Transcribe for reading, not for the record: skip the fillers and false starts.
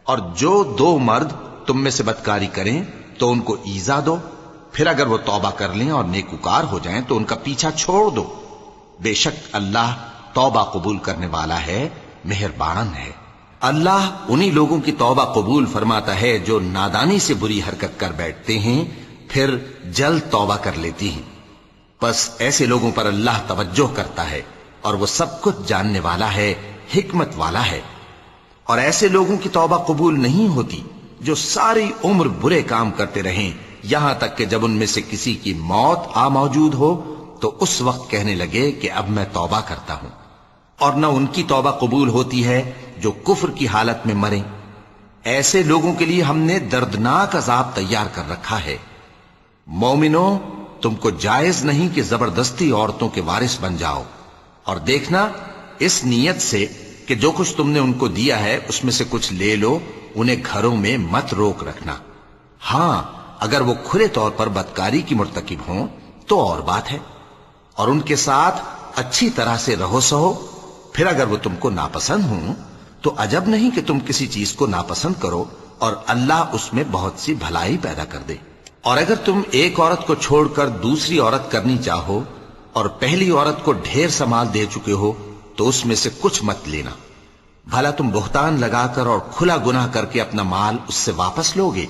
اور جو دو مرد تم میں سے بدکاری کریں تو ان کو ایذا دو، پھر اگر وہ توبہ کر لیں اور نیکوکار ہو جائیں تو ان کا پیچھا چھوڑ دو، بے شک اللہ توبہ قبول کرنے والا ہے، مہربان ہے۔ اللہ انہی لوگوں کی توبہ قبول فرماتا ہے جو نادانی سے بری حرکت کر بیٹھتے ہیں پھر جلد توبہ کر لیتی ہیں، بس ایسے لوگوں پر اللہ توجہ کرتا ہے اور وہ سب کچھ جاننے والا ہے، حکمت والا ہے۔ اور ایسے لوگوں کی توبہ قبول نہیں ہوتی جو ساری عمر برے کام کرتے رہیں یہاں تک کہ جب ان میں سے کسی کی موت آ موجود ہو تو اس وقت کہنے لگے کہ اب میں توبہ کرتا ہوں۔ اور نہ ان کی توبہ قبول ہوتی ہے جو کفر کی حالت میں مریں، ایسے لوگوں کے لیے ہم نے دردناک عذاب تیار کر رکھا ہے۔ مومنوں، تم کو جائز نہیں کہ زبردستی عورتوں کے وارث بن جاؤ، اور دیکھنا اس نیت سے کہ جو کچھ تم نے ان کو دیا ہے اس میں سے کچھ لے لو، انہیں گھروں میں مت روک رکھنا۔ ہاں، اگر وہ کھلے طور پر بدکاری کی مرتکب ہوں تو اور بات ہے، اور ان کے ساتھ اچھی طرح سے رہو سہو۔ پھر اگر وہ تم کو ناپسند ہوں تو عجب نہیں کہ تم کسی چیز کو ناپسند کرو اور اللہ اس میں بہت سی بھلائی پیدا کر دے۔ اور اگر تم ایک عورت کو چھوڑ کر دوسری عورت کرنی چاہو اور پہلی عورت کو ڈھیر سا مال دے چکے ہو تو اس میں سے کچھ مت لینا، بھلا تم بہتان لگا کر اور کھلا گناہ کر کے اپنا مال اس سے واپس لوگے؟